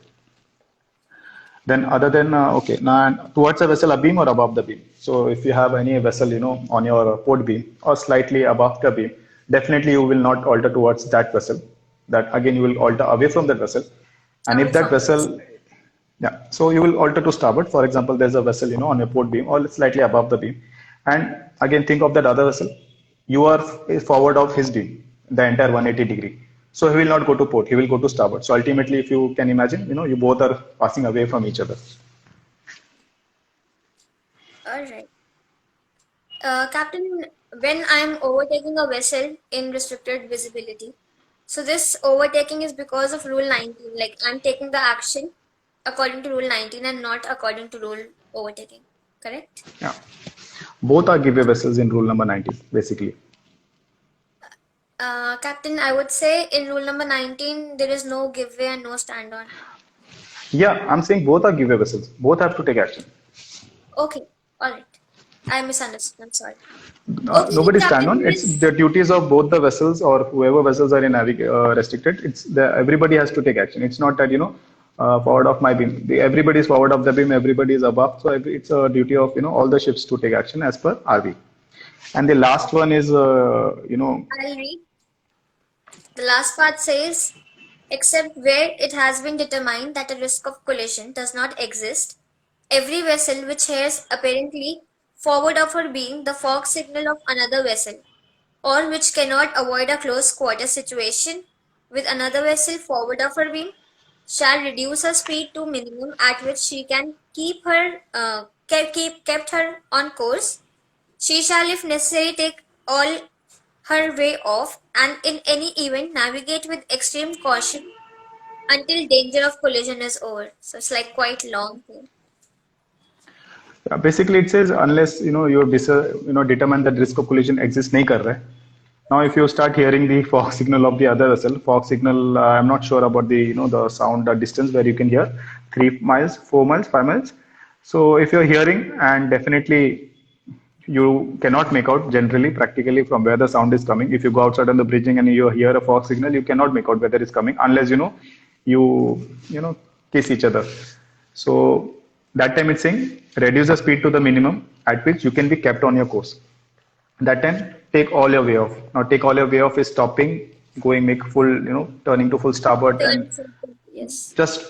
Then other than, okay, now towards a vessel abeam or above the beam. So if you have any vessel, on your port beam or slightly above the beam, definitely you will not alter towards that vessel. That again, you will alter away from that vessel. And if that vessel, yeah, so you will alter to starboard. For example, there's a vessel, on your port beam or slightly above the beam. And again, think of that other vessel. You are forward of his beam, the entire 180 degree. So he will not go to port, he will go to starboard. So ultimately, if you can imagine, you both are passing away from each other. All right. Captain, when I'm overtaking a vessel in restricted visibility, so this overtaking is because of rule 19, like I'm taking the action according to rule 19 and not according to rule overtaking, correct? Yeah. Both are giveaway vessels in rule number 19, basically. Captain, I would say in rule number 19, there is no giveaway and no stand on. Yeah, I'm saying both are giveaway vessels. Both have to take action. Okay, all right. I misunderstood. I'm sorry. Nobody stand on. It's the duties of both the vessels or whoever vessels are in restricted. Everybody has to take action. It's not that forward of my beam. Everybody is forward of the beam. Everybody is above. So it's a duty of all the ships to take action as per RV. And the last one is I'll read. The last part says, except where it has been determined that a risk of collision does not exist, every vessel which has apparently forward of her beam the fog signal of another vessel, or which cannot avoid a close quarter situation with another vessel forward of her beam, shall reduce her speed to minimum at which she can keep kept her on course. She shall, if necessary, take all her way off, and in any event navigate with extreme caution until danger of collision is over. So it's like quite long here. Basically it says unless you determine that risk of collision exists nahi kar raha hai. Now if you start hearing the fog signal of the other vessel, fog signal, I'm not sure about the the sound distance where you can hear 3 miles, 4 miles, 5 miles. So if you're hearing, and definitely you cannot make out generally practically from where the sound is coming. If you go outside on the bridging and you hear a fog signal, you cannot make out whether it's coming unless you kiss each other. So that time it's saying reduce the speed to the minimum at which you can be kept on your course. That time take all your way off. Now take all your way off is stopping, going, make full, turning to full starboard, and yes, just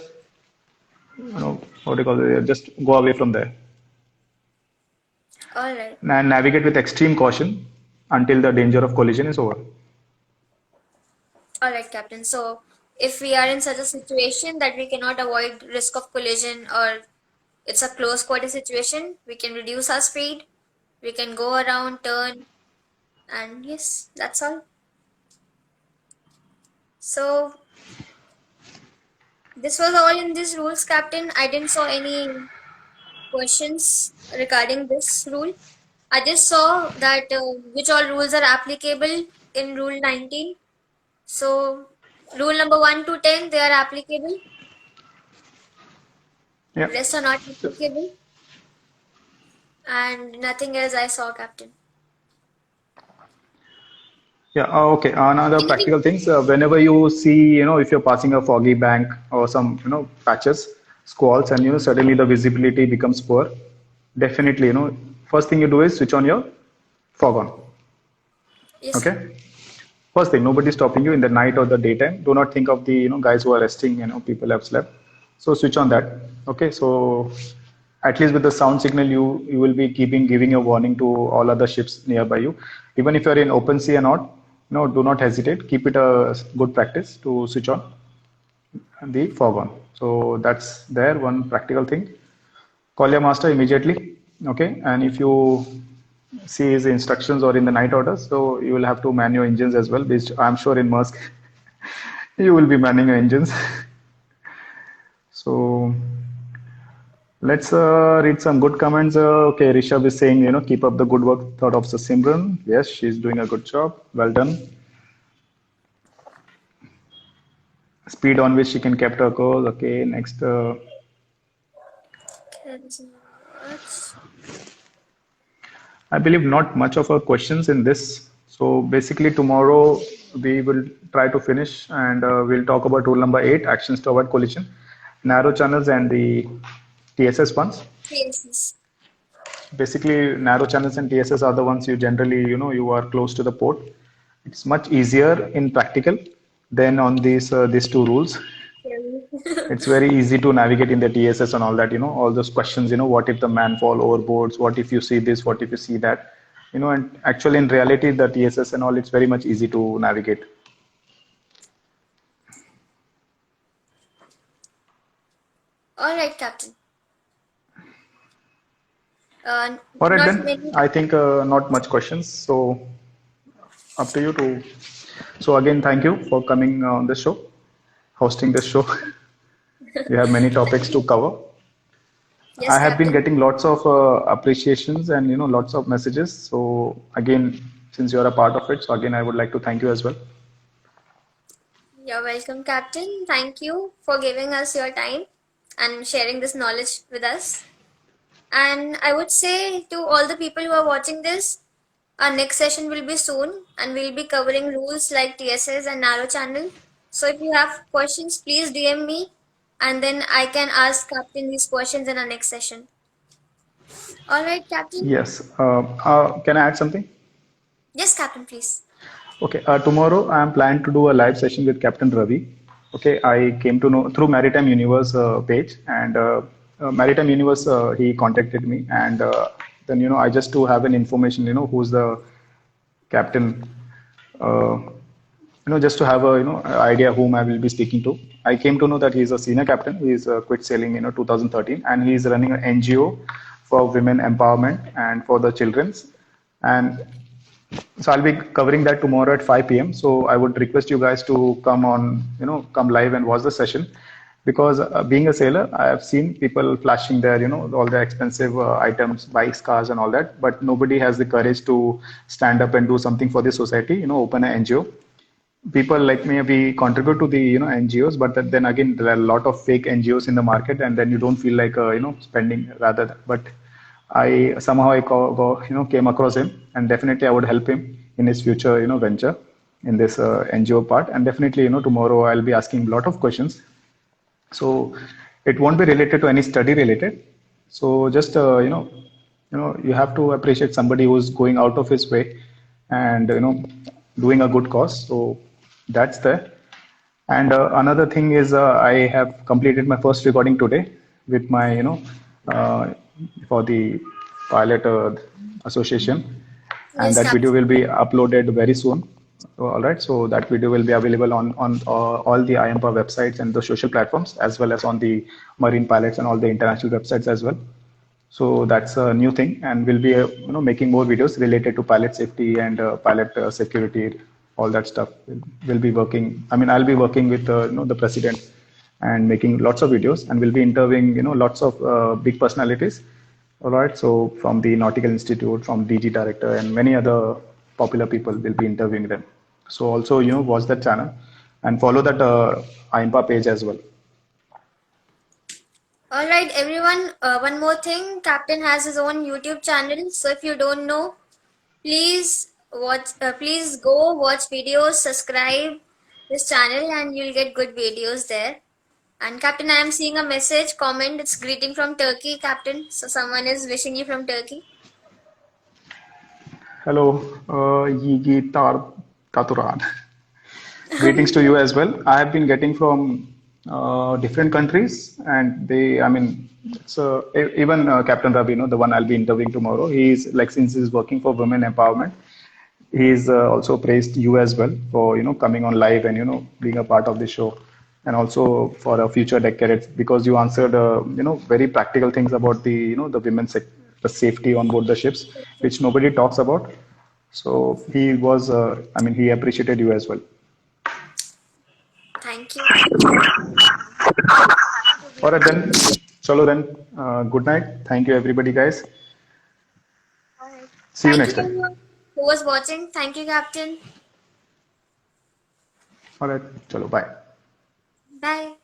what do you call it, just go away from there. All right. And navigate with extreme caution until the danger of collision is over. All right, Captain. So if we are in such a situation that we cannot avoid risk of collision, or it's a close quarter situation, we can reduce our speed, we can go around, turn, and yes, that's all. So this was all in these rules, Captain. I didn't saw any questions regarding this rule. I just saw that which all rules are applicable in rule 19. So rule number 1 to 10, they are applicable. Yeah. Rest are not applicable. And nothing else I saw, Captain. Yeah, okay. Another practical things, whenever you see, if you're passing a foggy bank or some, patches, squalls, and, suddenly the visibility becomes poor, definitely, first thing you do is switch on your fog on. Yes. Okay. First thing, nobody's stopping you in the night or the daytime. Do not think of the, guys who are resting, people have slept. So switch on that. Okay. So, at least with the sound signal, you will be giving a warning to all other ships nearby you. Even if you're in open sea or not, do not hesitate. Keep it a good practice to switch on the fog on. So that's there one practical thing. Call your master immediately, okay? And if you see his instructions or in the night orders, so you will have to man your engines as well, which I'm sure in Maersk you will be manning your engines. So let's read some good comments. Okay, Rishabh is saying, keep up the good work. Thought of Simran. Yes, she's doing a good job. Well done. Speed on which she can capture course. Okay, next. I believe not much of a questions in this. So basically tomorrow we will try to finish and we'll talk about rule number 8, actions to avoid collision, narrow channels and the TSS ones. TSS. Basically narrow channels and TSS are the ones you generally, you are close to the port. It's much easier in practical than on these two rules. It's very easy to navigate in the TSS and all that, all those questions, what if the man fall overboards, what if you see this, what if you see that, and actually in reality, the TSS and all, it's very much easy to navigate. All right, Captain. All right, then. I think not much questions. So up to you to. So again, thank you for coming on the show, hosting this show. We have many topics to cover. Yes, I have Captain. been getting lots of appreciations and lots of messages. So again, since you are a part of it, so again I would like to thank you as well. You're welcome, Captain. Thank you for giving us your time and sharing this knowledge with us. And I would say to all the people who are watching this, our next session will be soon and we'll be covering rules like TSS and narrow channel. So if you have questions, please DM me and then I can ask Captain these questions in our next session. All right, Captain? Yes. Can I add something? Yes, Captain, please. Okay. Tomorrow I am planning to do a live session with Captain Ravi. Okay. I came to know through Maritime Universe page and Maritime Universe, he contacted me and then, I just to have an information, who's the captain, just to have a, idea whom I will be speaking to. I came to know that he's a senior captain. He's quit sailing, 2013 and he's running an NGO for women empowerment and for the children's. And so I'll be covering that tomorrow at 5 p.m. So I would request you guys to come on, come live and watch the session. Because being a sailor, I have seen people flashing their, all the expensive items, bikes, cars, and all that. But nobody has the courage to stand up and do something for the society. Open an NGO. People like me, we contribute to the NGOs, but then again, there are a lot of fake NGOs in the market, and then you don't feel like spending rather. But I somehow came across him, and definitely I would help him in his future venture in this NGO part. And definitely tomorrow I'll be asking a lot of questions. So it won't be related to any study related. So just you have to appreciate somebody who's going out of his way and doing a good cause. So that's there. And another thing is I have completed my first recording today with my for the pilot association, and Yes, that Captain. video will be uploaded very soon. All right, so that video will be available on all the IAMPA websites and the social platforms, as well as on the Marine Pilots and all the international websites as well. So that's a new thing, and we'll be making more videos related to pilot safety and pilot security, all that stuff. We'll be working. I mean, I'll be working with the president and making lots of videos, and we'll be interviewing lots of big personalities. All right, so from the Nautical Institute, from DG Director, and many other popular people will be interviewing them. So also watch that channel and follow that IAMPA page as well. All right, everyone. One more thing. Captain has his own YouTube channel. So if you don't know, please watch. Please go watch videos, subscribe this channel, and you'll get good videos there. And Captain, I am seeing a message, comment. It's greeting from Turkey, Captain. So someone is wishing you from Turkey. Hello, Yigi Taturan. Greetings to you as well. I have been getting from different countries, and they, I mean, so even Captain Ravi, the one I'll be interviewing tomorrow, he's like, since he's working for women empowerment, he's also praised you as well for coming on live and being a part of the show, and also for a future decade, because you answered very practical things about the the the safety on board the ships, which nobody talks about. So he was, I mean, he appreciated you as well. Thank you. All right then, chalo then. Good night. Thank you everybody, guys. All right. See you Thank next you time. everyone who was watching. Thank you, Captain. All right, chalo, bye. Bye.